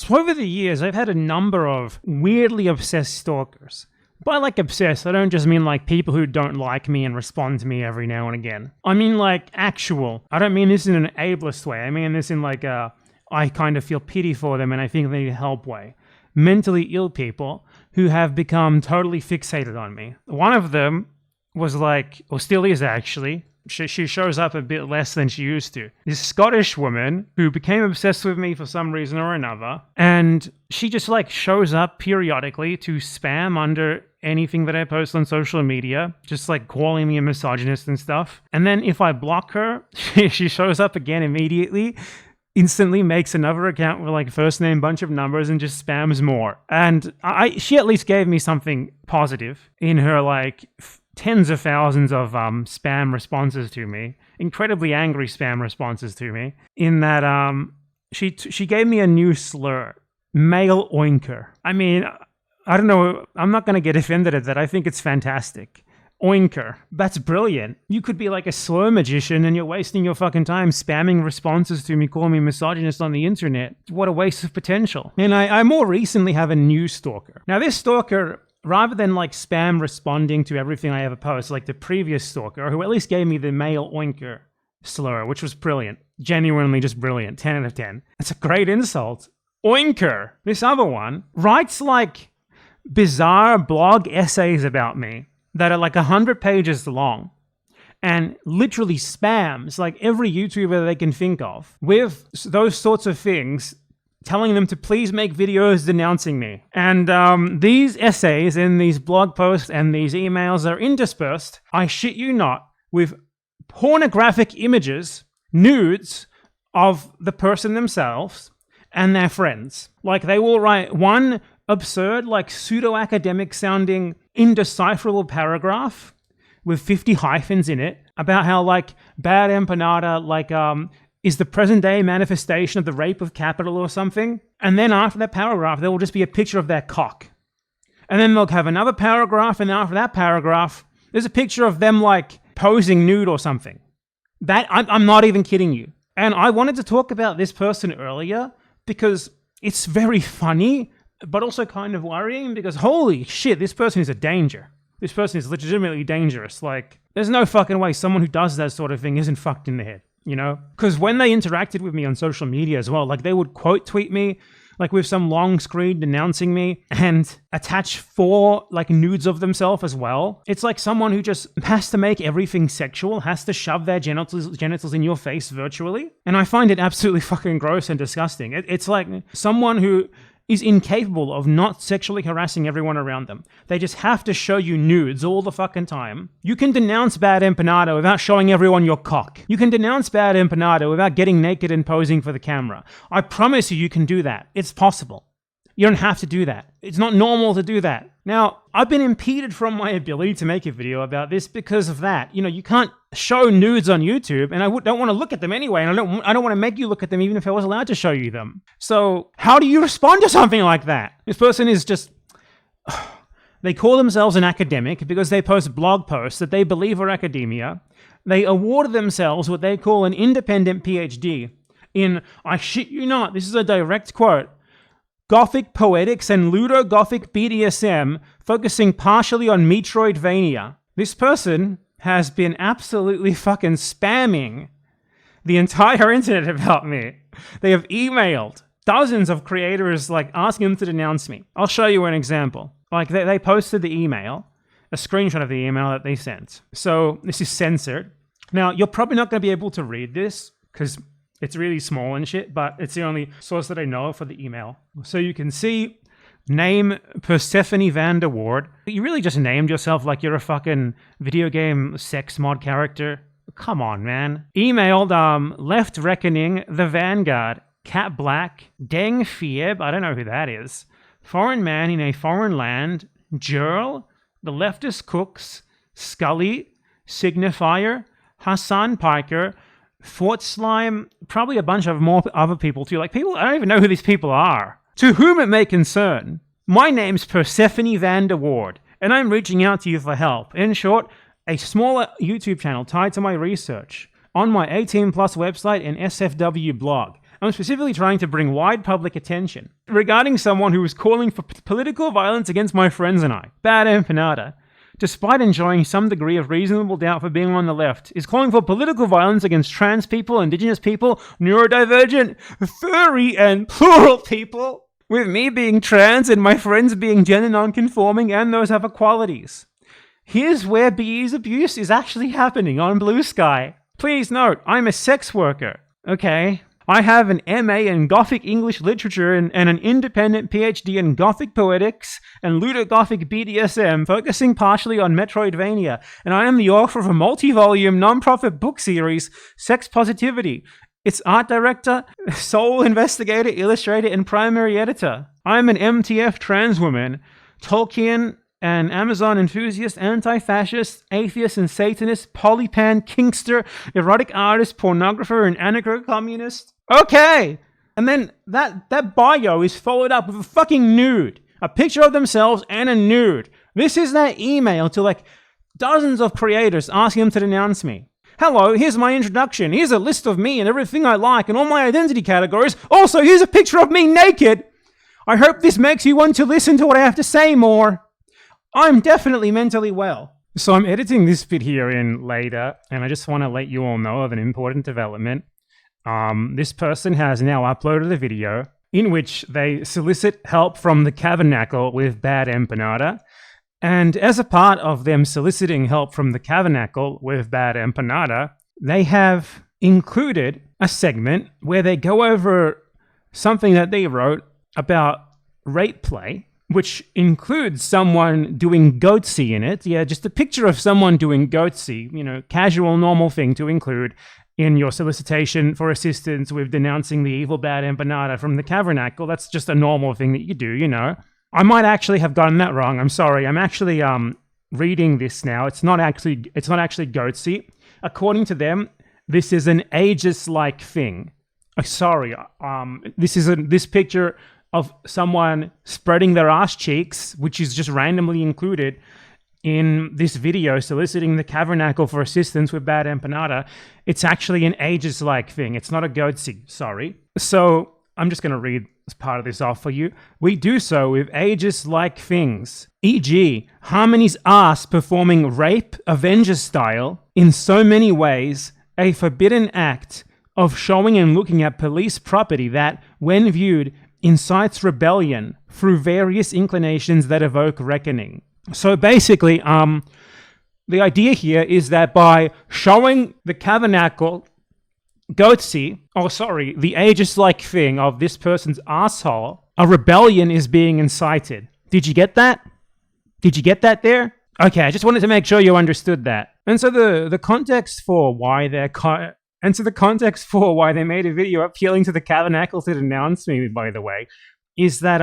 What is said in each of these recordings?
So over the years, I've had a number of weirdly obsessed stalkers. By like obsessed, I don't just mean like people who don't like me and respond to me every now and again. I mean like actual. I don't mean this in an ableist way. I mean this in like a, I kind of feel pity for them and I think they need help way. Mentally ill people who have become totally fixated on me. One of them was like, or still is actually, she shows up a bit less than she used to. This Scottish woman who became obsessed with me for some reason or another, and she just like shows up periodically to spam under anything that I post on social media, just like calling me a misogynist and stuff. And then if I block her, she shows up again immediately, instantly makes another account with like first name, bunch of numbers, and just spams more. And she at least gave me something positive in her like tens of thousands of spam responses to me, incredibly angry spam responses to me, in that she gave me a new slur, male oinker. I mean, I don't know, I'm not going to get offended at that. I think it's fantastic. Oinker. That's brilliant. You could be like a slur magician and you're wasting your fucking time spamming responses to me, calling me misogynist on the internet. What a waste of potential. And I more recently have a new stalker. Now this stalker, rather than like spam responding to everything I ever post, like the previous stalker, who at least gave me the male oinker slur, which was brilliant. Genuinely just brilliant. 10 out of 10. That's a great insult. Oinker. This other one writes like bizarre blog essays about me that are like 100 pages long and literally spams like every YouTuber they can think of with those sorts of things, telling them to please make videos denouncing me. And these essays and these blog posts and these emails are interspersed, I shit you not, with pornographic images, nudes of the person themselves and their friends. Like they will write one absurd, like pseudo-academic sounding, indecipherable paragraph with 50 hyphens in it about how like bad empanada, like is the present day manifestation of the rape of capital or something. And then after that paragraph, there will just be a picture of their cock. And then they'll have another paragraph, and after that paragraph, there's a picture of them like posing nude or something. That, I'm not even kidding you. And I wanted to talk about this person earlier because it's very funny, but also kind of worrying because holy shit, this person is a danger. This person is legitimately dangerous. Like, there's no fucking way someone who does that sort of thing isn't fucked in the head, you know? Because when they interacted with me on social media as well, like they would quote tweet me, like with some long screen denouncing me and attach 4 like nudes of themselves as well. It's like someone who just has to make everything sexual, has to shove their genitals in your face virtually. And I find it absolutely fucking gross and disgusting. It's like someone who is incapable of not sexually harassing everyone around them. They just have to show you nudes all the fucking time. You can denounce bad empanada without showing everyone your cock. You can denounce bad empanada without getting naked and posing for the camera. I promise you can do that. It's possible. You don't have to do that. It's not normal to do that. Now, I've been impeded from my ability to make a video about this because of that. You know, you can't show nudes on YouTube, and I don't want to look at them anyway, and I don't want to make you look at them even if I was allowed to show you them. So, how do you respond to something like that? This person is just... They call themselves an academic because they post blog posts that they believe are academia. They award themselves what they call an independent PhD in, I shit you not, this is a direct quote, Gothic poetics and Ludo-Gothic BDSM, focusing partially on Metroidvania. This person has been absolutely fucking spamming the entire internet about me. They have emailed dozens of creators, like, asking them to denounce me. I'll show you an example. Like, they posted the email, a screenshot of the email that they sent. So, this is censored. Now, you're probably not going to be able to read this, because it's really small and shit, but it's the only source that I know for the email. So you can see, name Persephone Vanderward. You really just named yourself like you're a fucking video game sex mod character. Come on, man. Emailed, Left Reckoning, The Vanguard, Cat Black, Deng Fieb, I don't know who that is, Foreign Man in a Foreign Land, Jurl, The Leftist Cooks, Scully, Signifier, Hassan Piker, Fort Slime, probably a bunch of more other people too. Like people, I don't even know who these people are. To whom it may concern, my name's Persephone Vanderward, and I'm reaching out to you for help. In short, a smaller YouTube channel tied to my research on my 18 Plus website and SFW blog. I'm specifically trying to bring wide public attention regarding someone who is calling for political violence against my friends and I. Bad empanada, despite enjoying some degree of reasonable doubt for being on the left, is calling for political violence against trans people, indigenous people, neurodivergent, furry, and plural people, with me being trans and my friends being gender non-conforming and those other qualities. Here's where BE's abuse is actually happening on Blue Sky. Please note, I'm a sex worker, okay? I have an MA in Gothic English Literature and an independent PhD in Gothic Poetics and Ludo-Gothic BDSM, focusing partially on Metroidvania, and I am the author of a multi-volume non-profit book series, Sex Positivity. Its art director, sole investigator, illustrator, and primary editor. I am an MTF trans woman, Tolkien, an Amazon enthusiast, anti-fascist, atheist and Satanist, polypan, kinkster, erotic artist, pornographer, and anarcho-communist. Okay! And then that bio is followed up with a fucking nude. A picture of themselves and a nude. This is their email to like dozens of creators asking them to denounce me. Hello, here's my introduction. Here's a list of me and everything I like and all my identity categories. Also, here's a picture of me naked. I hope this makes you want to listen to what I have to say more. I'm definitely mentally well. So I'm editing this bit here in later, and I just want to let you all know of an important development. This person has now uploaded a video in which they solicit help from the Tabernacle with Bad Empanada. And as a part of them soliciting help from the Tabernacle with Bad Empanada, they have included a segment where they go over something that they wrote about rape play, which includes someone doing goatsy in it. Yeah, just a picture of someone doing goatsy, casual, normal thing to include in your solicitation for assistance with denouncing the evil Bad Empanada from the Tabernacle. That's just a normal thing that you do, I might actually have gotten that wrong. I'm sorry. I'm actually reading this now. It's not actually goatsy. According to them, this is an aegis-like thing. Sorry. This is this picture of someone spreading their ass cheeks, which is just randomly included in this video soliciting the Tabernacle for assistance with Bad Empanada. It's actually an aegis-like thing. It's not a goatsy. Sorry. So I'm just going to read part of this off for you. We do so with aegis-like things, e.g. Harmony's ass performing rape Avenger style in so many ways, a forbidden act of showing and looking at police property that, when viewed, incites rebellion through various inclinations that evoke reckoning. So basically, the idea here is that by showing the Tabernacle the aegis-like thing of this person's asshole, a rebellion is being incited. Did you get that? Did you get that there? Okay, I just wanted to make sure you understood that. And so the context for why they made a video appealing to the Tabernacle to denounce me, by the way, is that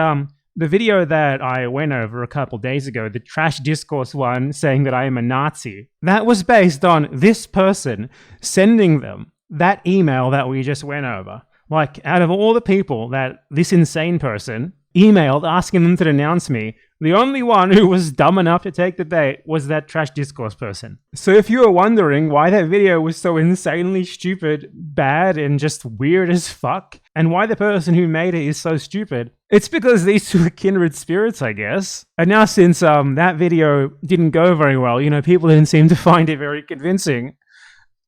the video that I went over a couple days ago, the Trash Discourse one saying that I am a Nazi, that was based on this person sending them that email that we just went over. Like, out of all the people that this insane person emailed asking them to denounce me, the only one who was dumb enough to take the bait was that Trash Discourse person. So if you were wondering why that video was so insanely stupid, bad, and just weird as fuck, and why the person who made it is so stupid, it's because these two are kindred spirits, I guess. And now since that video didn't go very well, people didn't seem to find it very convincing,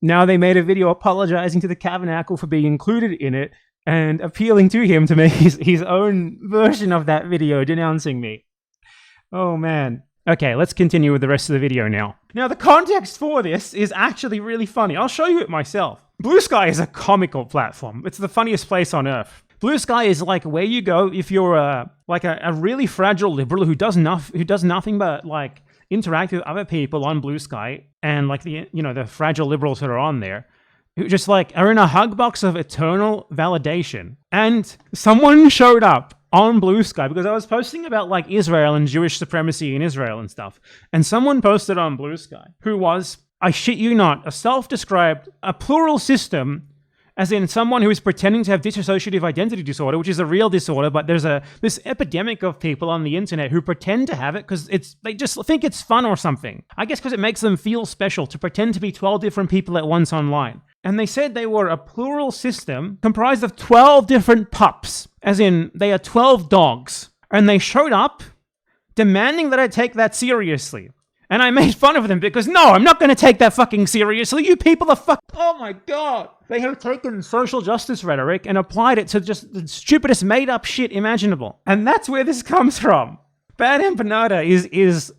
now they made a video apologizing to the Tabernacle for being included in it and appealing to him to make his own version of that video denouncing me. Oh man. Okay, let's continue with the rest of the video now. Now, the context for this is actually really funny. I'll show you it myself. Blue Sky is a comical platform. It's the funniest place on earth. Blue Sky is like where you go if you're a really fragile liberal who does nothing but like interact with other people on Blue Sky, and like the fragile liberals that are on there, who just like are in a hug box of eternal validation. And someone showed up on Blue Sky because I was posting about like Israel and Jewish supremacy in Israel and stuff. And someone posted on Blue Sky who was, I shit you not, a self-described, a plural system As in someone who is pretending to have dissociative identity disorder, which is a real disorder, but there's this epidemic of people on the internet who pretend to have it because they just think it's fun or something. I guess because it makes them feel special to pretend to be 12 different people at once online. And they said they were a plural system comprised of 12 different pups, as in they are 12 dogs. And they showed up demanding that I take that seriously. And I made fun of them because, no, I'm not going to take that fucking seriously. You people are oh my God. They have taken social justice rhetoric and applied it to just the stupidest made-up shit imaginable. And that's where this comes from. Bad Empanada is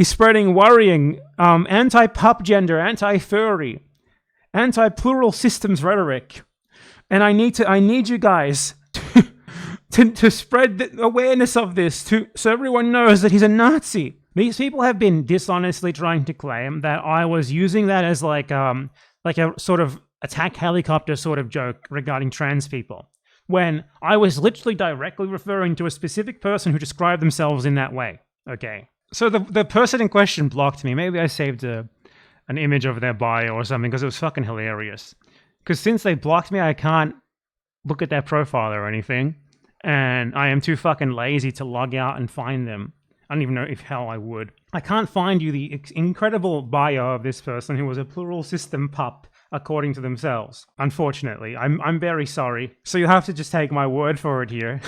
spreading worrying anti-pup gender, anti-furry, anti-plural systems rhetoric. And I need you guys to spread the awareness of this so everyone knows that he's a Nazi. These people have been dishonestly trying to claim that I was using that as like a sort of attack helicopter sort of joke regarding trans people, when I was literally directly referring to a specific person who described themselves in that way. Okay. So the person in question blocked me. Maybe I saved an image of their bio or something because it was fucking hilarious. Because since they blocked me, I can't look at their profile or anything. And I am too fucking lazy to log out and find them. I don't even know if hell I would. I can't find you the incredible bio of this person who was a plural system pup, according to themselves. Unfortunately, I'm very sorry. So you'll have to just take my word for it here.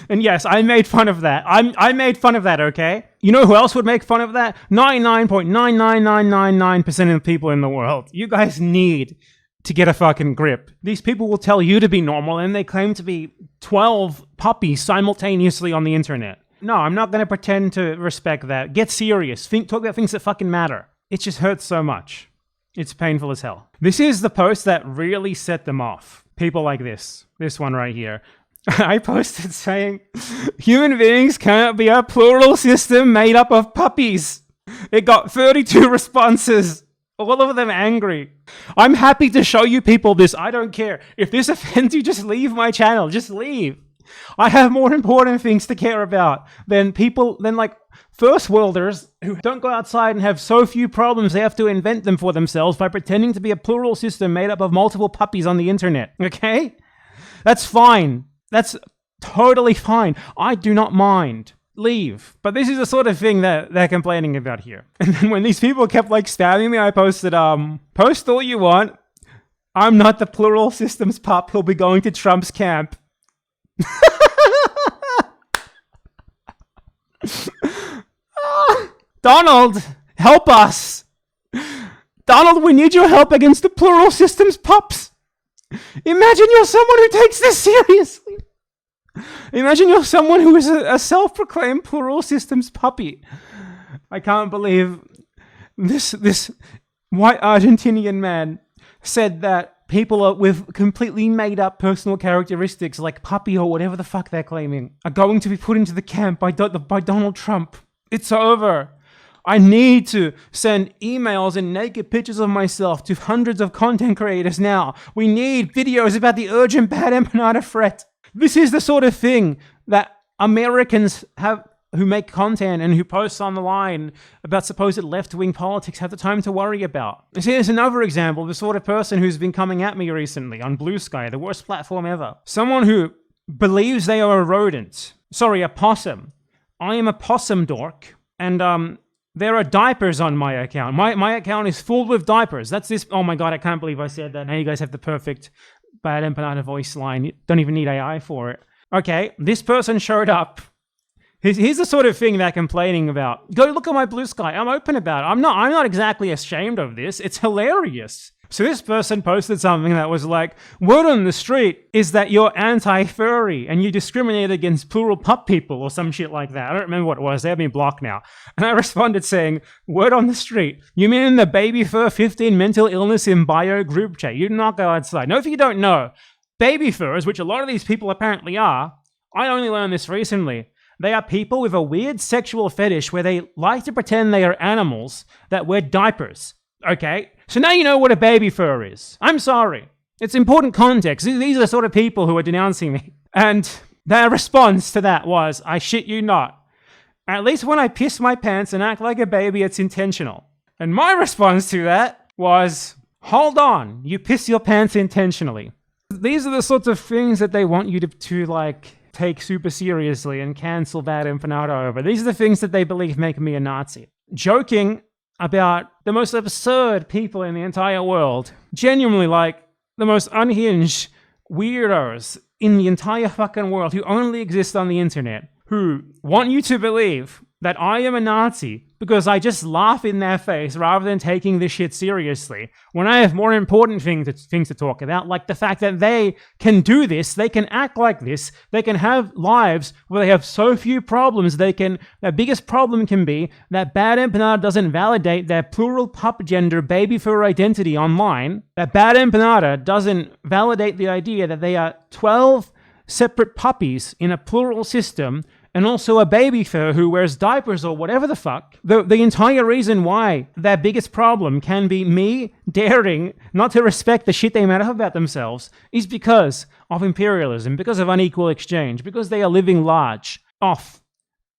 And yes, I made fun of that. I made fun of that, okay? You know who else would make fun of that? 99.99999% of the people in the world. You guys need to get a fucking grip. These people will tell you to be normal, and they claim to be 12 puppies simultaneously on the internet. No, I'm not going to pretend to respect that. Get serious. Talk about things that fucking matter. It just hurts so much. It's painful as hell. This is the post that really set them off. People like this. This one right here. I posted saying, human beings cannot be a plural system made up of puppies. It got 32 responses. All of them angry. I'm happy to show you people this. I don't care. If this offends you, just leave my channel. Just leave. I have more important things to care about than like first worlders who don't go outside and have so few problems they have to invent them for themselves by pretending to be a plural system made up of multiple puppies on the internet. Okay? That's fine. That's totally fine. I do not mind. Leave. But this is the sort of thing that they're complaining about here. And then when these people kept like spamming me, I posted, post all you want. I'm not the plural systems pup. He'll be going to Trump's camp. Donald, help us. Donald, we need your help against the plural systems pups. Imagine you're someone who takes this seriously. Imagine you're someone who is a self-proclaimed plural systems puppy. I can't believe this white Argentinian man said that people with completely made-up personal characteristics like puppy or whatever the fuck they're claiming are going to be put into the camp by Donald Trump. It's over. I need to send emails and naked pictures of myself to hundreds of content creators now. We need videos about the urgent Bad Empanada threat. This is the sort of thing that Americans who make content and who post on the line about supposed left-wing politics have the time to worry about. See, here's another example of the sort of person who's been coming at me recently on Blue Sky, the worst platform ever. Someone who believes they are a rodent. Sorry, a possum. I am a possum dork, and there are diapers on my account. My account is full with diapers. That's this. Oh my God, I can't believe I said that. Now you guys have the perfect Bad Empanada voice line. You don't even need AI for it. Okay, this person showed up. Here's the sort of thing they're complaining about. Go look at my Blue Sky. I'm open about it. I'm not exactly ashamed of this. It's hilarious. So this person posted something that was like, word on the street is that you're anti-furry and you discriminate against plural pup people or some shit like that. I don't remember what it was. They have me blocked now. And I responded saying, word on the street, you mean in the baby fur 15 mental illness in bio group chat? You do not go outside. No, if you don't know, baby furs, which a lot of these people apparently are, I only learned this recently. They are people with a weird sexual fetish where they like to pretend they are animals that wear diapers. Okay? So now you know what a baby fur is. I'm sorry. It's important context. These are the sort of people who are denouncing me. And their response to that was, I shit you not. At least when I piss my pants and act like a baby, it's intentional. And my response to that was, Hold on, you piss your pants intentionally. These are the sorts of things that they want you to like, take super seriously and cancel Bad Empanada over. These are the things that they believe make me a Nazi. Joking about the most absurd people in the entire world. Genuinely, like, the most unhinged weirdos in the entire fucking world who only exist on the internet, who want you to believe that I am a Nazi because I just laugh in their face rather than taking this shit seriously, when I have more important things to talk about, like the fact that they can do this, they can act like this, they can have lives where they have so few problems, their biggest problem can be that Bad Empanada doesn't validate their plural pup gender baby fur identity online, that Bad Empanada doesn't validate the idea that they are 12 separate puppies in a plural system, and also a baby fur who wears diapers or whatever the fuck. The entire reason why their biggest problem can be me daring not to respect the shit they made up about themselves is because of imperialism, because of unequal exchange, because they are living large off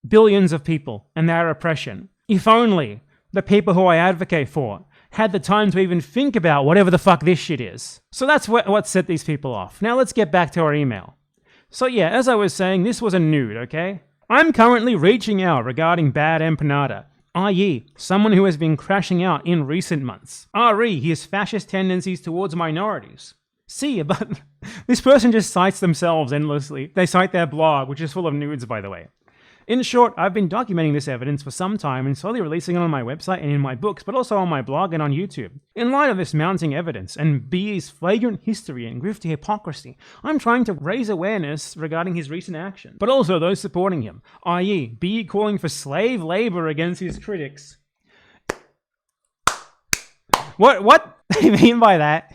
billions of people and their oppression. If only the people who I advocate for had the time to even think about whatever the fuck this shit is. So that's what set these people off. Now let's get back to our email. So yeah, as I was saying, this was a nude, okay? I'm currently reaching out regarding Bad Empanada, i.e. someone who has been crashing out in recent months. R.E. he has fascist tendencies towards minorities. C. But this person just cites themselves endlessly. They cite their blog, which is full of nudes, by the way. In short, I've been documenting this evidence for some time and slowly releasing it on my website and in my books, but also on my blog and on YouTube. In light of this mounting evidence and BE's flagrant history and grifty hypocrisy, I'm trying to raise awareness regarding his recent action, but also those supporting him, i.e. BE calling for slave labor against his critics. What they mean by that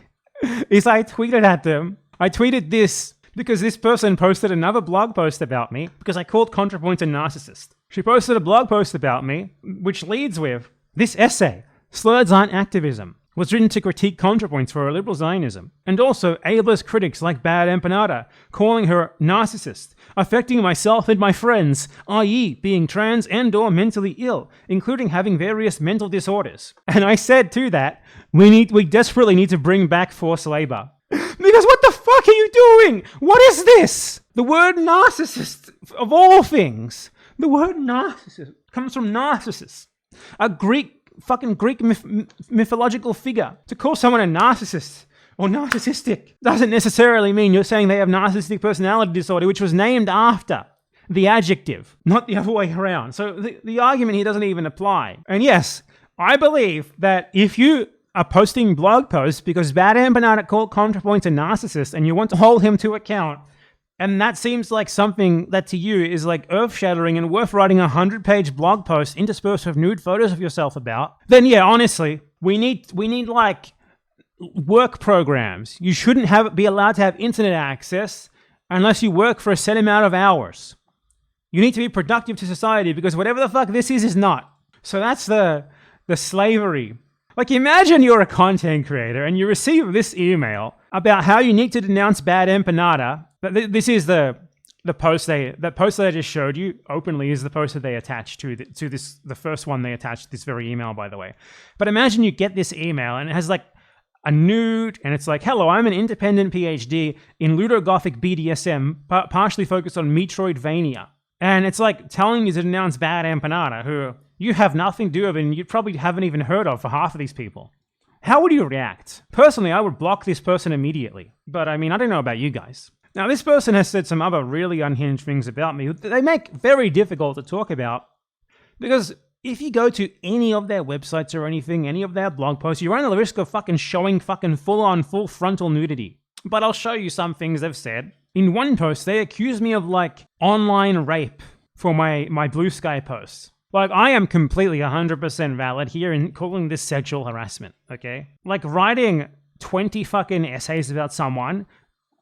is I tweeted at them. I tweeted this because this person posted another blog post about me because I called ContraPoint a narcissist. She posted a blog post about me, which leads with, this essay, Slurs Aren't Activism, was written to critique ContraPoints for her liberal Zionism, and also ableist critics like Bad Empanada, calling her narcissist, affecting myself and my friends, i.e. being trans and or mentally ill, including having various mental disorders. And I said to that, we desperately need to bring back forced labor. Because what the fuck are you doing? What is this? The word narcissist, of all things. The word narcissist comes from Narcissus, a Greek mythological figure. To call someone a narcissist or narcissistic doesn't necessarily mean you're saying they have narcissistic personality disorder, which was named after the adjective, not the other way around. So the argument here doesn't even apply. And yes, I believe that if you are posting blog posts because Bad Empanada called ContraPoint a narcissist and you want to hold him to account, and that seems like something that to you is like earth-shattering and worth writing a 100-page blog post interspersed with nude photos of yourself about, then yeah, honestly, we need like work programs. You shouldn't be allowed to have internet access unless you work for a set amount of hours. You need to be productive to society because whatever the fuck this is not. So that's the slavery. Like, imagine you're a content creator and you receive this email about how you need to denounce Bad Empanada. This is the post that I just showed you openly is the post that they attached to the first one they attached to this very email, by the way. But imagine you get this email and it has like a nude and it's like, hello, I'm an independent PhD in ludogothic BDSM, partially focused on Metroidvania. And it's like telling you to denounce Bad Empanada, who you have nothing to do with and you probably haven't even heard of for half of these people. How would you react? Personally, I would block this person immediately. But I mean, I don't know about you guys. Now, this person has said some other really unhinged things about me that they make very difficult to talk about. Because if you go to any of their websites or anything, any of their blog posts, you run the risk of fucking showing fucking full frontal nudity. But I'll show you some things they've said. In one post, they accuse me of like online rape for my Blue Sky posts. Like, I am completely 100% valid here in calling this sexual harassment, okay? Like, writing 20 fucking essays about someone,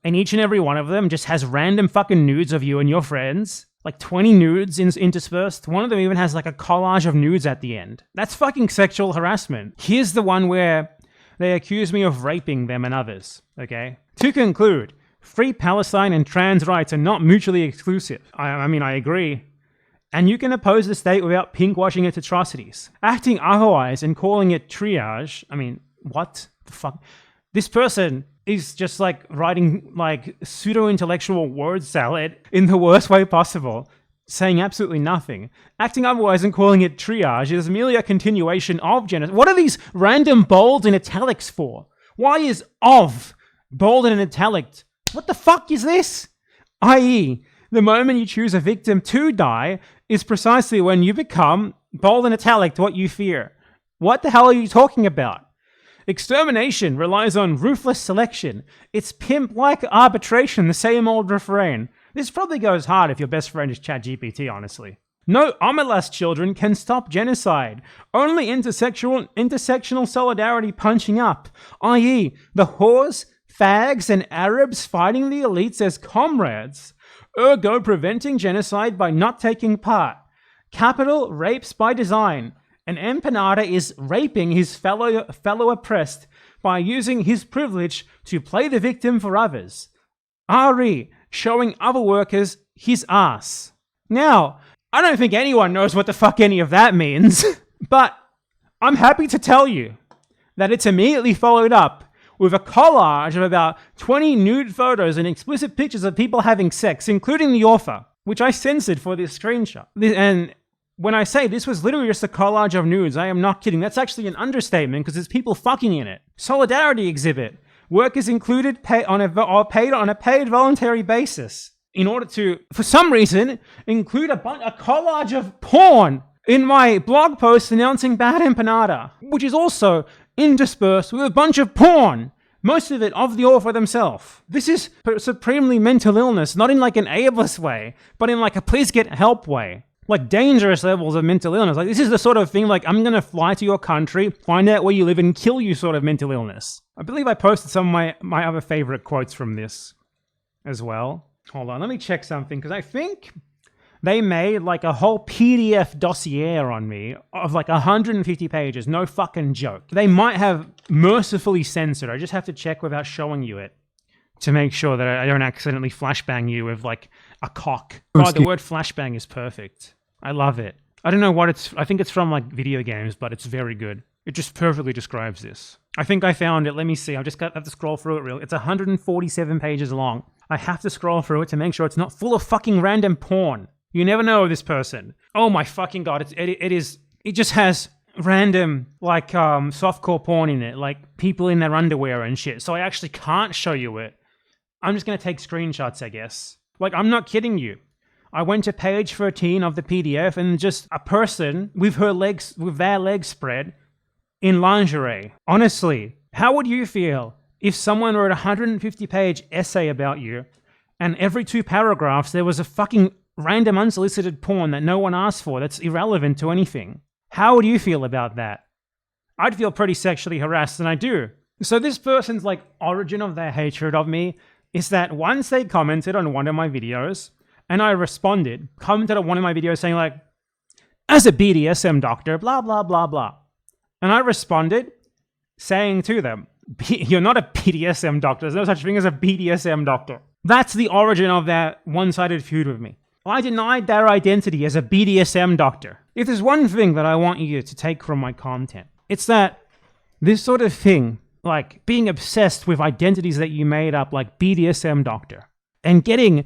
and each and every one of them just has random fucking nudes of you and your friends. Like, 20 nudes interspersed. One of them even has, like, a collage of nudes at the end. That's fucking sexual harassment. Here's the one where they accuse me of raping them and others, okay? To conclude, free Palestine and trans rights are not mutually exclusive. I mean, I agree. And you can oppose the state without pinkwashing its atrocities. Acting otherwise and calling it triage, I mean, what? the fuck? This person is just like writing like pseudo-intellectual word salad in the worst way possible, saying absolutely nothing. Acting otherwise and calling it triage is merely a continuation of genocide. What are these random bolds in italics for? Why is of bold and italic? What the fuck is this? I.e., the moment you choose a victim to die is precisely when you become bold and italic what you fear. What the hell are you talking about? Extermination relies on ruthless selection. It's pimp-like arbitration, the same old refrain. This probably goes hard if your best friend is ChatGPT, honestly. No Omelas children can stop genocide. Only intersectional solidarity punching up, i.e., the whores, fags, and Arabs fighting the elites as comrades. Ergo preventing genocide by not taking part. Capital rapes by design. An empanada is raping his fellow oppressed by using his privilege to play the victim for others. RE, showing other workers his ass. Now, I don't think anyone knows what the fuck any of that means, but I'm happy to tell you that it's immediately followed up with a collage of about 20 nude photos and explicit pictures of people having sex, including the author, which I censored for this screenshot. And when I say this was literally just a collage of nudes, I am not kidding. That's actually an understatement because there's people fucking in it. Solidarity exhibit. Workers included paid on a paid voluntary basis in order to, for some reason, include a collage of porn in my blog post announcing Bad Empanada, which is also interspersed with a bunch of porn, most of it of the author themselves. This is supremely mental illness, not in like an ableist way, but in like a please get help way. Like dangerous levels of mental illness. Like this is the sort of thing like I'm gonna fly to your country, find out where you live and kill you sort of mental illness. I believe I posted some of my other favorite quotes from this as well. Hold on, let me check something because I think they made like a whole PDF dossier on me of like 150 pages, no fucking joke. They might have mercifully censored. I just have to check without showing you it to make sure that I don't accidentally flashbang you with like a cock. Oh, the word flashbang is perfect. I love it. I don't know what it's, I think it's from like video games, but it's very good. It just perfectly describes this. I think I found it. Let me see. I just have to scroll through it real. It's 147 pages long. I have to scroll through it to make sure it's not full of fucking random porn. You never know this person. Oh my fucking god. It just has random like softcore porn in it, like people in their underwear and shit. So I actually can't show you it. I'm just going to take screenshots, I guess. Like, I'm not kidding you. I went to page 13 of the PDF and just a person with their legs spread in lingerie. Honestly, how would you feel if someone wrote a 150-page essay about you and every 2 paragraphs there was a fucking random unsolicited porn that no one asked for that's irrelevant to anything? How would you feel about that? I'd feel pretty sexually harassed, and I do. So this person's like origin of their hatred of me is that once they commented on one of my videos, and I commented on one of my videos saying like, as a BDSM doctor, blah, blah, blah, blah. And I responded saying to them, you're not a BDSM doctor. There's no such thing as a BDSM doctor. That's the origin of that one-sided feud with me. I denied their identity as a BDSM doctor. If there's one thing that I want you to take from my content, it's that this sort of thing, like being obsessed with identities that you made up like BDSM doctor and getting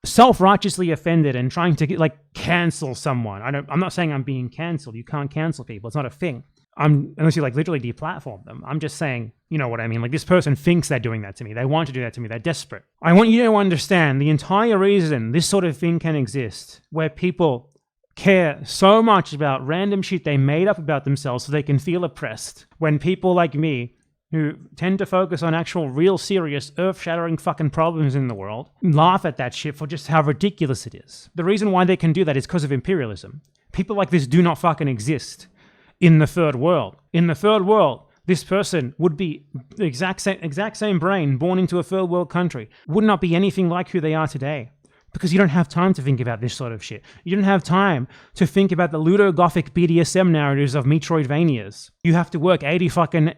self-righteously offended and trying to get, like cancel someone. I'm not saying I'm being canceled. You can't cancel people. It's not a thing. Unless you like literally deplatform them. I'm just saying, you know what I mean? Like this person thinks they're doing that to me. They want to do that to me. They're desperate. I want you to understand the entire reason this sort of thing can exist, where people care so much about random shit they made up about themselves so they can feel oppressed. When people like me, who tend to focus on actual real serious earth-shattering fucking problems in the world, laugh at that shit for just how ridiculous it is. The reason why they can do that is because of imperialism. People like this do not fucking exist in the third world. In the third world, this person would be the exact same brain born into a third world country, would not be anything like who they are today. Because you don't have time to think about this sort of shit. You don't have time to think about the ludogothic BDSM narratives of Metroidvanias. You have to work 80 fucking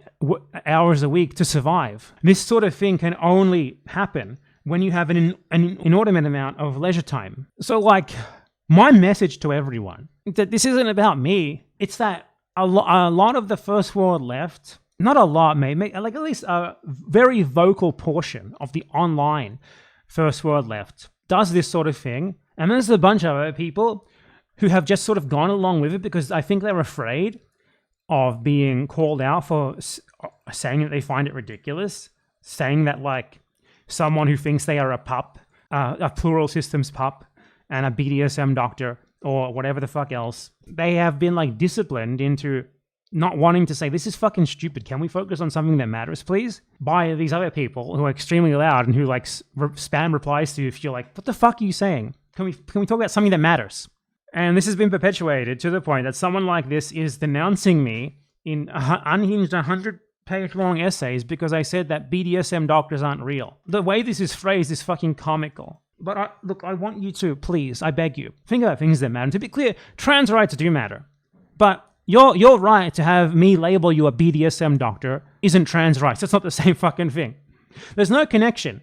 hours a week to survive. This sort of thing can only happen when you have an inordinate amount of leisure time. So like, my message to everyone, that this isn't about me. It's that a lot of the first world left, not a lot, maybe like at least a very vocal portion of the online first world left does this sort of thing. And there's a bunch of other people who have just sort of gone along with it because I think they're afraid of being called out for saying that they find it ridiculous, saying that like someone who thinks they are a pup, a plural systems pup, and a BDSM doctor or whatever the fuck else, they have been like disciplined into not wanting to say, this is fucking stupid. Can we focus on something that matters, please? By these other people who are extremely loud and who like spam replies to you if you're like, what the fuck are you saying? Can we talk about something that matters? And this has been perpetuated to the point that someone like this is denouncing me in unhinged 100-page long essays because I said that BDSM doctors aren't real. The way this is phrased is fucking comical. But look, I want you to, please, I beg you, think about things that matter. And to be clear, trans rights do matter. But your right to have me label you a BDSM doctor isn't trans rights. That's not the same fucking thing. There's no connection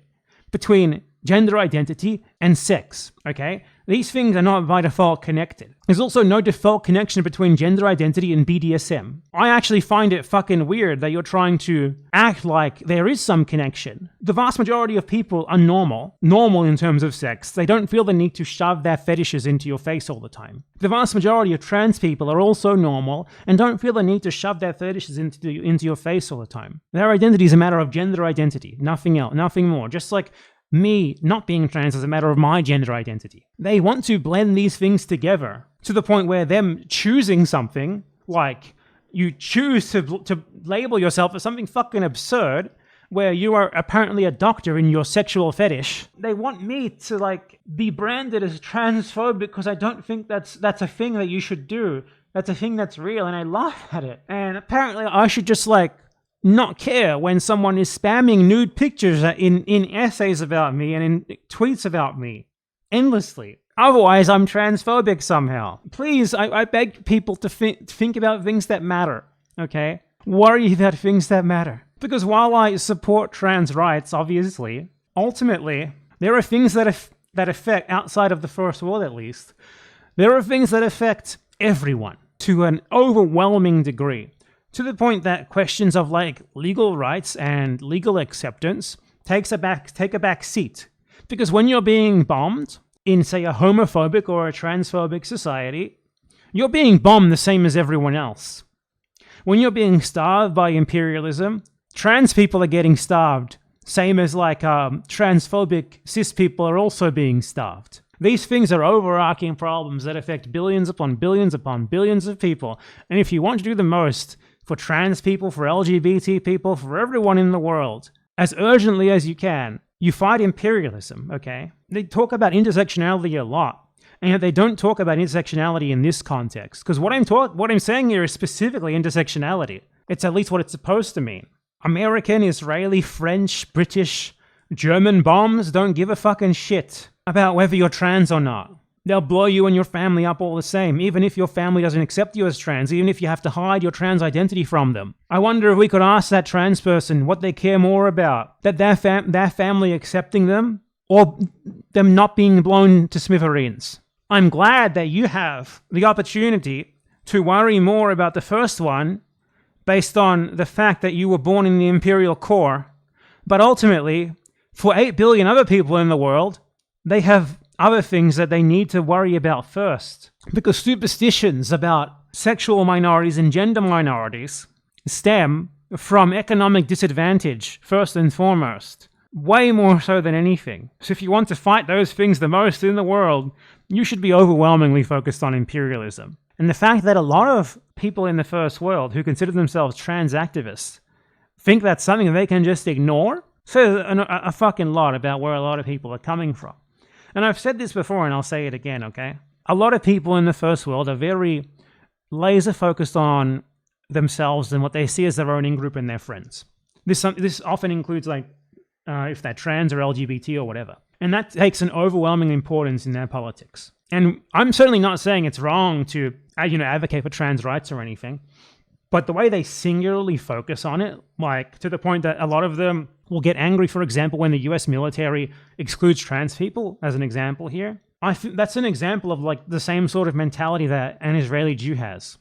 between gender identity and sex, okay? These things are not by default connected. There's also no default connection between gender identity and BDSM. I actually find it fucking weird that you're trying to act like there is some connection. The vast majority of people are normal in terms of sex. They don't feel the need to shove their fetishes into your face all the time. The vast majority of trans people are also normal and don't feel the need to shove their fetishes into your face all the time. Their identity is a matter of gender identity, nothing else, nothing more. Just like me not being trans is a matter of my gender identity. They want to blend these things together to the point where them choosing something, like you choose to label yourself as something fucking absurd, where you are apparently a doctor in your sexual fetish. They want me to like be branded as transphobic because I don't think that's a thing that you should do. That's a thing that's real, and I laugh at it. And apparently I should just like not care when someone is spamming nude pictures in essays about me and in tweets about me endlessly. Otherwise, I'm transphobic somehow. Please, I beg people to think about things that matter, okay? Worry about things that matter. Because while I support trans rights, obviously, ultimately, there are things that affect, outside of the first world at least, there are things that affect everyone to an overwhelming degree. To the point that questions of like legal rights and legal acceptance take a back seat. Because when you're being bombed in, say, a homophobic or a transphobic society, you're being bombed the same as everyone else. When you're being starved by imperialism, trans people are getting starved, same as like transphobic cis people are also being starved. These things are overarching problems that affect billions upon billions upon billions of people. And if you want to do the most for trans people, for LGBT people, for everyone in the world, as urgently as you can, you fight imperialism, okay? They talk about intersectionality a lot, and yet they don't talk about intersectionality in this context. Because what I'm saying here is specifically intersectionality. It's at least what it's supposed to mean. American, Israeli, French, British, German bombs don't give a fucking shit about whether you're trans or not. They'll blow you and your family up all the same, even if your family doesn't accept you as trans, even if you have to hide your trans identity from them. I wonder if we could ask that trans person what they care more about, that their family accepting them, or them not being blown to smithereens. I'm glad that you have the opportunity to worry more about the first one based on the fact that you were born in the imperial core, but ultimately, for 8 billion other people in the world, they have other things that they need to worry about first. Because superstitions about sexual minorities and gender minorities stem from economic disadvantage, first and foremost. Way more so than anything. So if you want to fight those things the most in the world, you should be overwhelmingly focused on imperialism. And the fact that a lot of people in the first world who consider themselves trans activists think that's something they can just ignore says a fucking lot about where a lot of people are coming from. And I've said this before and I'll say it again, okay? A lot of people in the first world are very laser focused on themselves and what they see as their own in-group and their friends. This often includes like if they're trans or LGBT or whatever. And that takes an overwhelming importance in their politics. And I'm certainly not saying it's wrong to advocate for trans rights or anything, but the way they singularly focus on it, like to the point that a lot of them will get angry, for example, when the US military excludes trans people, as an example here. I think that's an example of like the same sort of mentality that an Israeli Jew has.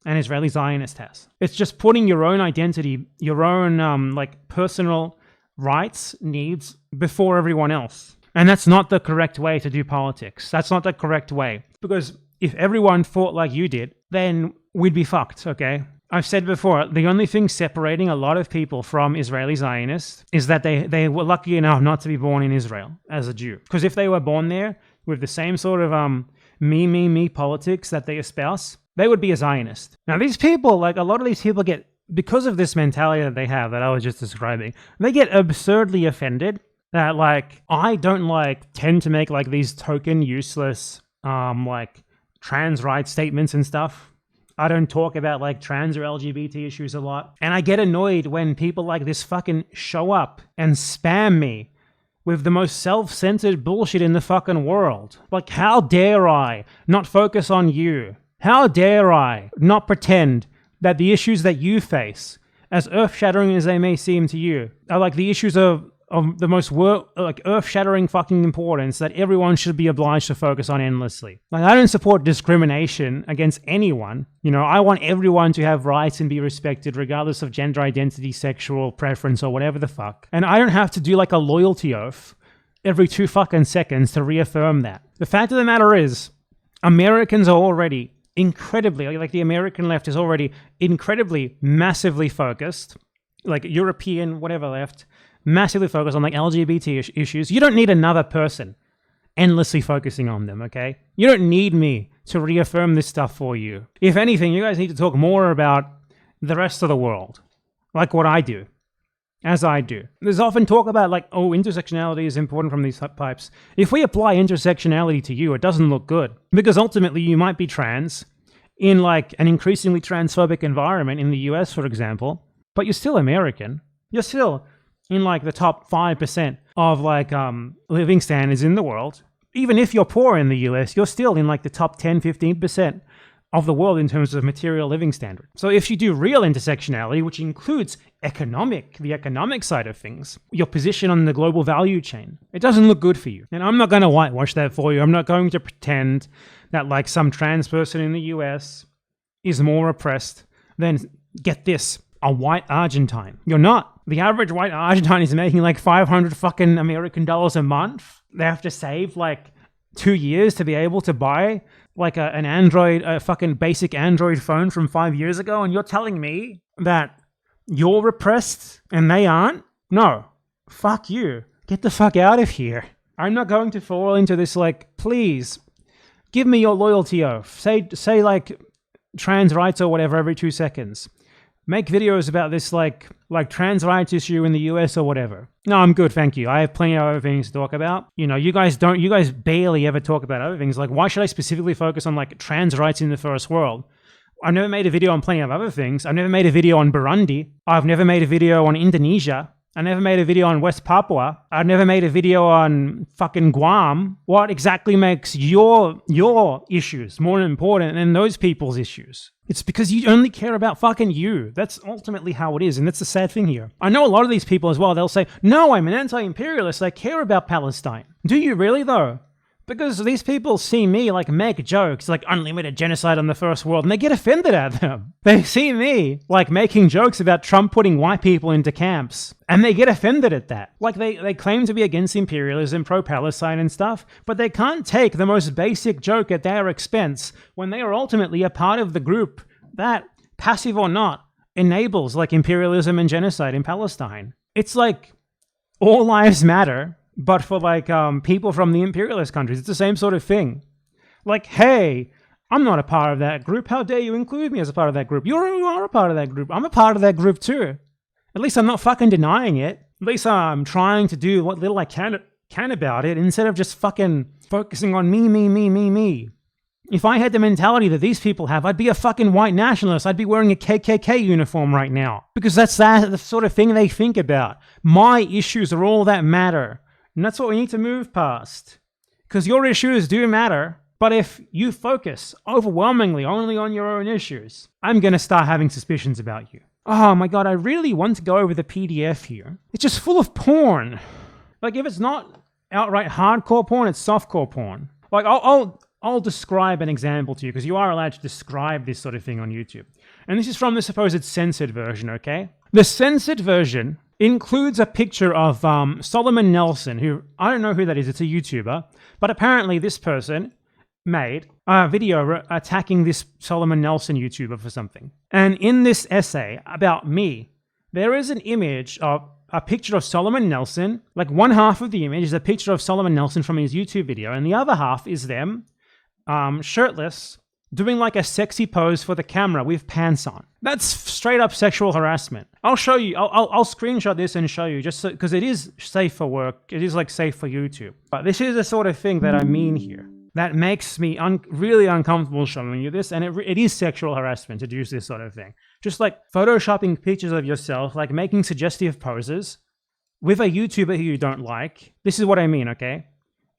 an Israeli Zionist has. It's just putting your own identity, your own like personal rights, needs before everyone else. And that's not the correct way to do politics. That's not the correct way. Because if everyone thought like you did, then we'd be fucked, okay? I've said before, the only thing separating a lot of people from Israeli Zionists is that they were lucky enough not to be born in Israel as a Jew. Because if they were born there with the same sort of me politics that they espouse, they would be a Zionist. Now these people, like a lot of these people get, because of this mentality that they have that I was just describing, they get absurdly offended that like I don't like tend to make like these token useless like trans rights statements and stuff. I don't talk about like trans or LGBT issues a lot. And I get annoyed when people like this fucking show up and spam me with the most self-centered bullshit in the fucking world. Like, how dare I not focus on you? How dare I not pretend that the issues that you face, as earth-shattering as they may seem to you, are like the issues of the most like earth-shattering fucking importance that everyone should be obliged to focus on endlessly. Like, I don't support discrimination against anyone. You know, I want everyone to have rights and be respected regardless of gender identity, sexual preference, or whatever the fuck. And I don't have to do like a loyalty oath every 2 fucking seconds to reaffirm that. The fact of the matter is, Americans are already incredibly, like the American left is already incredibly massively focused, like European, whatever left, massively focused on like LGBT issues. You don't need another person endlessly focusing on them, okay? You don't need me to reaffirm this stuff for you. If anything, you guys need to talk more about the rest of the world, like what I do, as I do. There's often talk about like, oh, intersectionality is important from these pipes. If we apply intersectionality to you, it doesn't look good, because ultimately you might be trans in like an increasingly transphobic environment in the US, for example, but you're still American. You're still in like the top 5% of like living standards in the world. Even if you're poor in the US, you're still in like the top 10, 15% of the world in terms of material living standard. So if you do real intersectionality, which includes the economic side of things, your position on the global value chain, it doesn't look good for you. And I'm not going to whitewash that for you. I'm not going to pretend that like some trans person in the US is more oppressed than, get this, a white Argentine. You're not. The average white Argentine is making like 500 fucking American dollars a month. They have to save like 2 years to be able to buy like a fucking basic Android phone from 5 years ago, and you're telling me that you're repressed and they aren't? No. Fuck you. Get the fuck out of here. I'm not going to fall into this like, please, give me your loyalty oath. Say like trans rights or whatever every 2 seconds. Make videos about this like trans rights issue in the US or whatever. No, I'm good, thank you. I have plenty of other things to talk about. You know, you guys barely ever talk about other things. Like, why should I specifically focus on like trans rights in the first world? I've never made a video on plenty of other things. I've never made a video on Burundi. I've never made a video on Indonesia. I never made a video on West Papua. I've never made a video on fucking Guam. What exactly makes your issues more important than those people's issues? It's because you only care about fucking you. That's ultimately how it is, and that's the sad thing here. I know a lot of these people as well, they'll say, no, I'm an anti-imperialist, I care about Palestine. Do you really though? Because these people see me like make jokes like unlimited genocide on the first world, and they get offended at them. They see me like making jokes about Trump putting white people into camps, and they get offended at that. Like they claim to be against imperialism, pro-Palestine and stuff, but they can't take the most basic joke at their expense when they are ultimately a part of the group that, passive or not, enables like imperialism and genocide in Palestine. It's like all lives matter, but for like people from the imperialist countries. It's the same sort of thing. Like, hey, I'm not a part of that group. How dare you include me as a part of that group? You are a part of that group. I'm a part of that group too. At least I'm not fucking denying it. At least I'm trying to do what little I can about it instead of just fucking focusing on me. If I had the mentality that these people have, I'd be a fucking white nationalist. I'd be wearing a KKK uniform right now. Because that's the sort of thing they think about. My issues are all that matter. And that's what we need to move past. Because your issues do matter, but if you focus overwhelmingly only on your own issues, I'm going to start having suspicions about you. Oh my god, I really want to go over the PDF here. It's just full of porn. Like, if it's not outright hardcore porn, it's softcore porn. Like, I'll I'll describe an example to you because you are allowed to describe this sort of thing on YouTube. And this is from the supposed censored version, okay? The censored version includes a picture of Solomon Nelson, who, I don't know who that is, it's a YouTuber, but apparently this person made a video attacking this Solomon Nelson YouTuber for something. And in this essay about me, there is an image of a picture of Solomon Nelson. Like one half of the image is a picture of Solomon Nelson from his YouTube video, and the other half is them shirtless, doing like a sexy pose for the camera with pants on. That's straight up sexual harassment. I'll show you, I'll screenshot this and show you, just because it is safe for work, it is like safe for YouTube. But this is the sort of thing that I mean here. That makes me really uncomfortable showing you this, and it is sexual harassment to do this sort of thing. Just like photoshopping pictures of yourself, like making suggestive poses with a YouTuber who you don't like. This is what I mean, okay?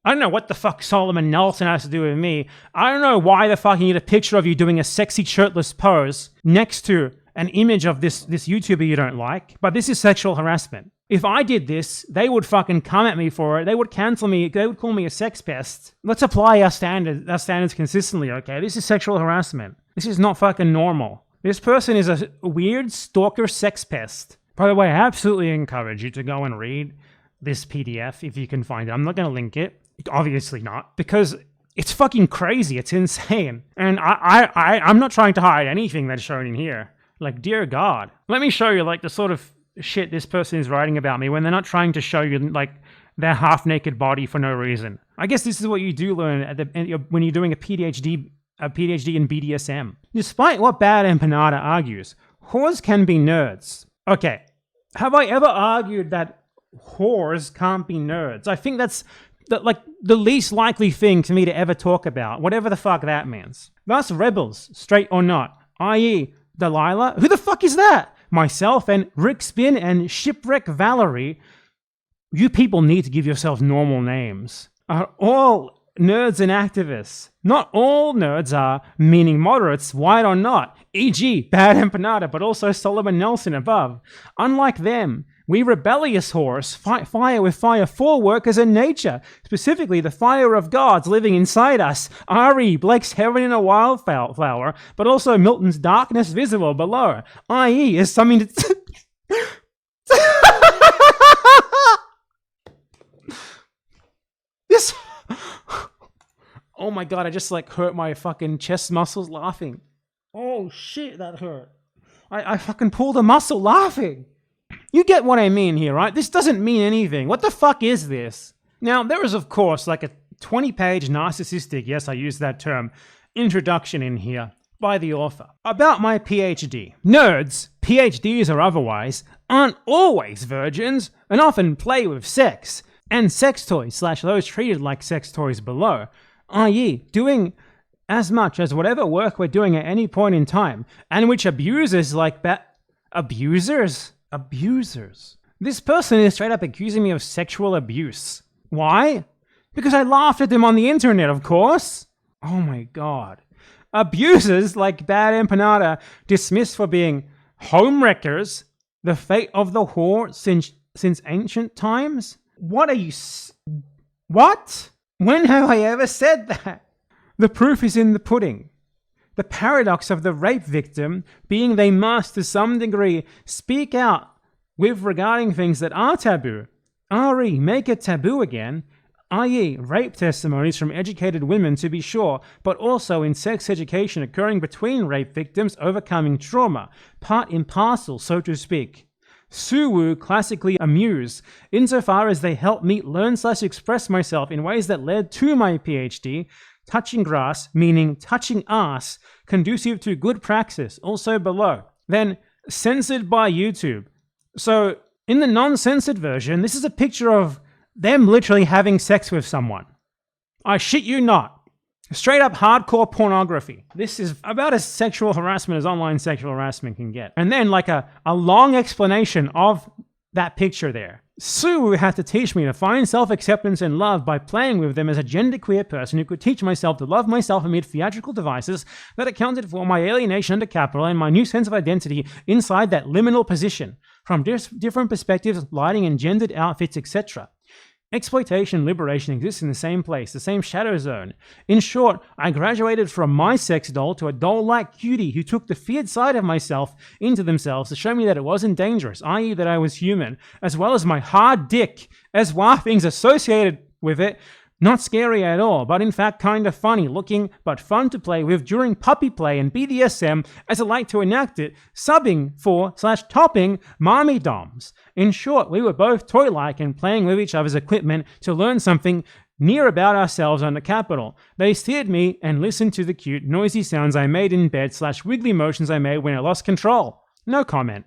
I don't know what the fuck Solomon Nelson has to do with me. I don't know why the fuck you need a picture of you doing a sexy shirtless pose next to an image of this YouTuber you don't like, but this is sexual harassment. If I did this, they would fucking come at me for it. They would cancel me. They would call me a sex pest. Let's apply our standards consistently, okay? This is sexual harassment. This is not fucking normal. This person is a weird stalker sex pest. By the way, I absolutely encourage you to go and read this PDF if you can find it. I'm not going to link it. Obviously not. Because it's fucking crazy. It's insane. And I'm not trying to hide anything that's shown in here. Like, dear God. Let me show you, like, the sort of shit this person is writing about me when they're not trying to show you, like, their half-naked body for no reason. I guess this is what you do learn when you're doing a PhD in BDSM. Despite what Bad Empanada argues, whores can be nerds. Okay, have I ever argued that whores can't be nerds? I think that's the least likely thing to me to ever talk about, whatever the fuck that means. Thus, rebels, straight or not, i.e. Delilah, who the fuck is that? Myself and Rick Spin and Shipwreck Valerie, you people need to give yourselves normal names, are all nerds and activists. Not all nerds are, meaning moderates, white or not, e.g. Bad Empanada, but also Solomon Nelson above. Unlike them, we rebellious whores fight fire with fire for workers and nature, specifically the fire of gods living inside us. R.E. Blake's heaven in a wildflower, but also Milton's darkness visible below, i.e. is something to... This... Oh my God, I just like hurt my fucking chest muscles laughing. Oh shit, that hurt. I fucking pulled a muscle laughing. You get what I mean here, right? This doesn't mean anything. What the fuck is this? Now, there is, of course, like a 20-page narcissistic, yes, I use that term, introduction in here by the author about my PhD. Nerds, PhDs or otherwise, aren't always virgins and often play with sex and sex toys / those treated like sex toys below, i.e. doing as much as whatever work we're doing at any point in time, and which abusers like abusers? This person is straight up accusing me of sexual abuse. Why? Because I laughed at them on the internet, of course. Oh my God. Abusers like Bad Empanada dismissed for being homewreckers, the fate of the whore since ancient times? What are you... What? When have I ever said that? The proof is in the pudding. The paradox of the rape victim being they must, to some degree, speak out with regarding things that are taboo. R.E. make it taboo again, i.e. rape testimonies from educated women to be sure, but also in sex education occurring between rape victims overcoming trauma, part and parcel, so to speak. Suwoo classically amuse, insofar as they help me learn/express myself in ways that led to my PhD, touching grass, meaning touching ass, conducive to good praxis, also below. Then, censored by YouTube. So, in the non-censored version, this is a picture of them literally having sex with someone. I shit you not. Straight up hardcore pornography. This is about as sexual harassment as online sexual harassment can get. And then like a long explanation of that picture there. Sue had to teach me to find self-acceptance and love by playing with them as a genderqueer person who could teach myself to love myself amid theatrical devices that accounted for my alienation under capital and my new sense of identity inside that liminal position, from different perspectives, lighting and gendered outfits, etc. Exploitation and liberation exist in the same place, the same shadow zone. In short, I graduated from my sex doll to a doll-like cutie who took the feared side of myself into themselves to show me that it wasn't dangerous, i.e. that I was human, as well as my hard dick, as well things associated with it. Not scary at all, but in fact kind of funny looking, but fun to play with during puppy play and BDSM as I like to enact it, subbing for/topping mommy doms. In short, we were both toy-like and playing with each other's equipment to learn something near about ourselves on the Capitol. They steered me and listened to the cute, noisy sounds I made in bed/wiggly motions I made when I lost control. No comment.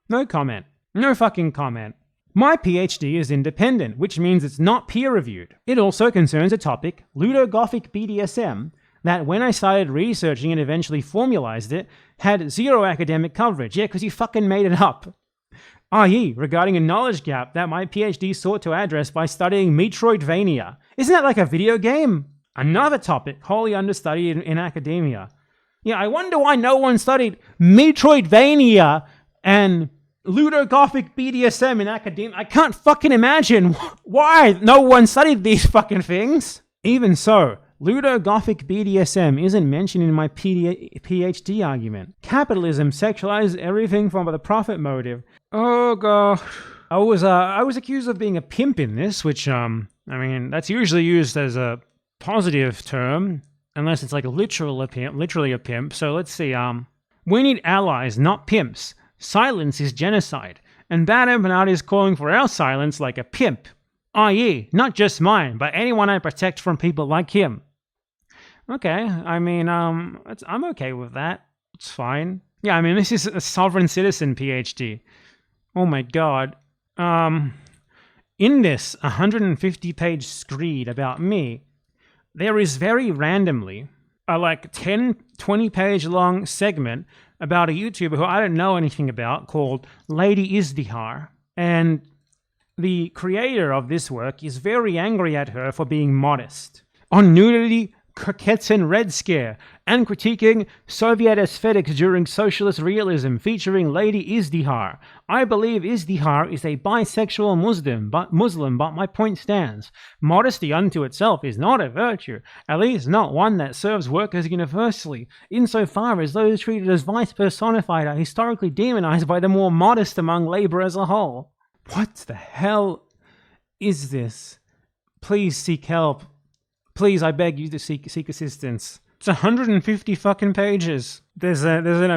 No comment. No fucking comment. My PhD is independent, which means it's not peer-reviewed. It also concerns a topic, ludogothic BDSM, that when I started researching and eventually formalized it, had zero academic coverage. Yeah, because you fucking made it up. I.e., regarding a knowledge gap that my PhD sought to address by studying Metroidvania. Isn't that like a video game? Another topic wholly understudied in academia. Yeah, I wonder why no one studied Metroidvania and ludogothic BDSM in academia. I can't fucking imagine why no one studied these fucking things. Even so, ludogothic BDSM isn't mentioned in my PhD argument. Capitalism sexualizes everything from the profit motive. Oh god. I was accused of being a pimp in this, which I mean, that's usually used as a positive term, unless it's like literally a pimp. So let's see. We need allies, not pimps. Silence is genocide, and Bad Empanada is calling for our silence like a pimp, i.e., not just mine, but anyone I protect from people like him. Okay, I mean, I'm okay with that. It's fine. Yeah, I mean, this is a sovereign citizen PhD. Oh my god. In this 150-page screed about me, there is very randomly a like 10, 20-page long segment about a YouTuber who I don't know anything about called Lady Izdihar. And the creator of this work is very angry at her for being modest on nudity, coquettes and Red Scare, and critiquing Soviet aesthetics during socialist realism featuring Lady Izdihar. I believe Izdihar is a bisexual Muslim, but my point stands. Modesty unto itself is not a virtue, at least not one that serves workers universally, insofar as those treated as vice personified are historically demonized by the more modest among labor as a whole. What the hell is this? Please seek help. Please, I beg you to seek assistance. It's 150 fucking pages. There's an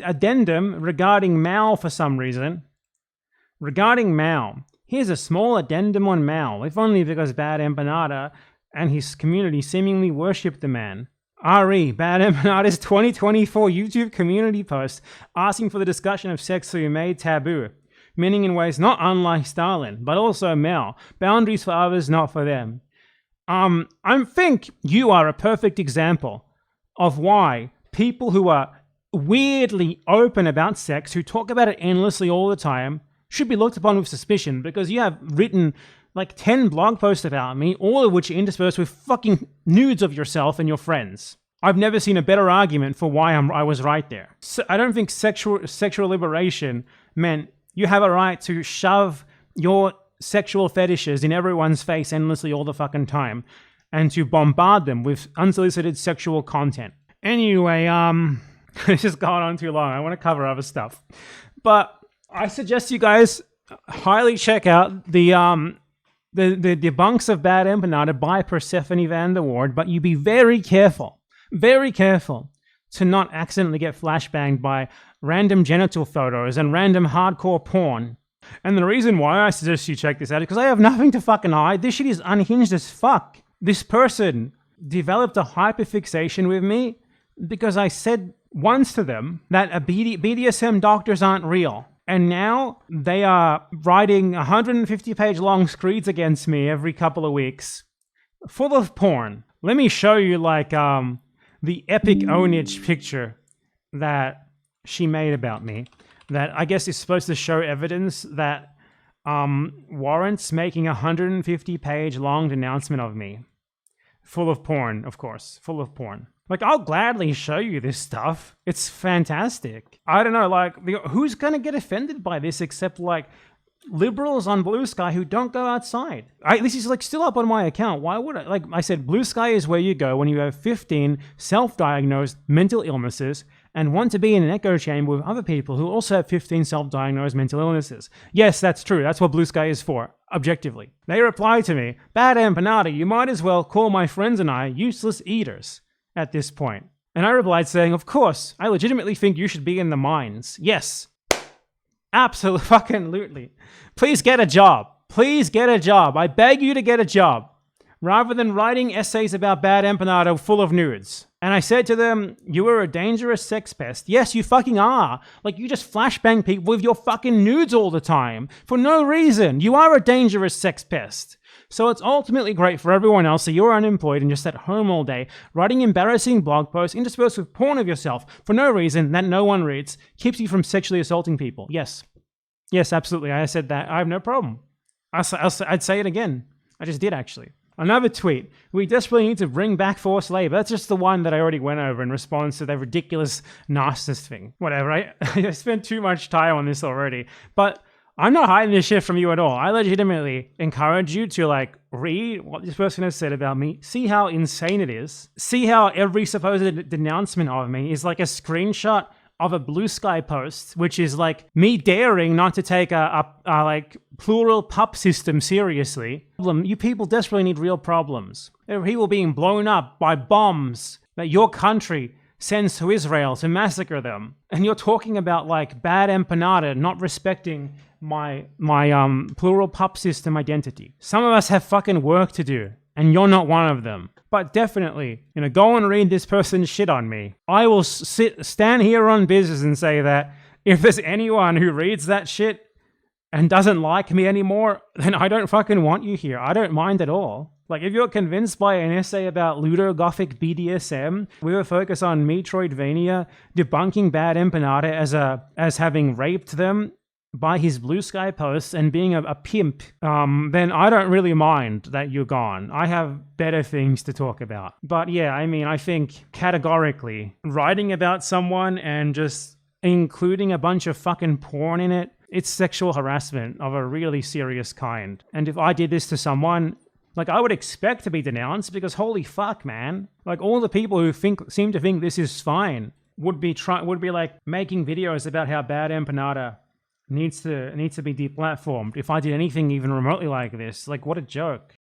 addendum regarding Mao for some reason. Regarding Mao. Here's a small addendum on Mao, if only because Bad Empanada and his community seemingly worship the man. RE, Bad Empanada's 2024 YouTube community post asking for the discussion of sex to be made taboo, meaning in ways not unlike Stalin, but also Mao, boundaries for others, not for them. I think you are a perfect example of why people who are weirdly open about sex, who talk about it endlessly all the time, should be looked upon with suspicion, because you have written like 10 blog posts about me, all of which are interspersed with fucking nudes of yourself and your friends. I've never seen a better argument for why I was right there. So I don't think sexual liberation meant you have a right to shove your sexual fetishes in everyone's face endlessly all the fucking time, and to bombard them with unsolicited sexual content. Anyway, this has gone on too long. I want to cover other stuff. But I suggest you guys highly check out the Debunks of Bad Empanada by Persephone Van der Ward, but you be very careful to not accidentally get flashbanged by random genital photos and random hardcore porn. And the reason why I suggest you check this out is because I have nothing to fucking hide. This shit is unhinged as fuck. This person developed a hyperfixation with me because I said once to them that BDSM doctors aren't real. And now they are writing 150-page long screeds against me every couple of weeks, full of porn. Let me show you like the epic ownage picture that she made about me, that I guess is supposed to show evidence that warrants making a 150-page long denouncement of me. Full of porn, of course. Full of porn. Like, I'll gladly show you this stuff. It's fantastic. I don't know, like, who's gonna get offended by this except, like, liberals on Blue Sky who don't go outside. This is like still up on my account. Why would I? Like I said, Blue Sky is where you go when you have 15 self-diagnosed mental illnesses and want to be in an echo chamber with other people who also have 15 self-diagnosed mental illnesses. Yes, that's true. That's what Blue Sky is for, objectively. They reply to me, "Bad empanada, you might as well call my friends and I useless eaters at this point." And I replied saying, "Of course, I legitimately think you should be in the mines. Yes. Absolutely. Please get a job. Please get a job. I beg you to get a job. Rather than writing essays about bad empanada full of nudes." And I said to them, "You are a dangerous sex pest." Yes, you fucking are. Like, you just flashbang people with your fucking nudes all the time. For no reason. You are a dangerous sex pest. So it's ultimately great for everyone else that you're unemployed and just at home all day, writing embarrassing blog posts interspersed with porn of yourself for no reason that no one reads, keeps you from sexually assaulting people. Yes. Yes, absolutely. I said that. I have no problem. I'd say it again. I just did, actually. Another tweet. "We desperately need to bring back forced labor." That's just the one that I already went over in response to the ridiculous narcissist thing. Whatever. I spent too much time on this already. But I'm not hiding this shit from you at all. I legitimately encourage you to read what this person has said about me, see how insane it is, see how every supposed denouncement of me is like a screenshot of a Blue Sky post, which is like me daring not to take a plural pup system seriously. You people desperately need real problems. There are people being blown up by bombs that your country sends to Israel to massacre them. And you're talking about bad empanada not respecting my plural pup system identity. Some of us have fucking work to do, and you're not one of them. But definitely, go and read this person's shit on me. I will stand here on business and say that if there's anyone who reads that shit and doesn't like me anymore, then I don't fucking want you here. I don't mind at all. If you're convinced by an essay about ludogothic BDSM, with a focus on Metroidvania, debunking bad empanada as having raped them by his Blue Sky posts and being a pimp, then I don't really mind that you're gone. I have better things to talk about. But yeah, I think categorically, writing about someone and just including a bunch of fucking porn in it, it's sexual harassment of a really serious kind. And if I did this to someone, I would expect to be denounced, because holy fuck, man. All the people who seem to think this is fine would be making videos about how bad empanada needs to be deplatformed if I did anything even remotely like this. What a joke.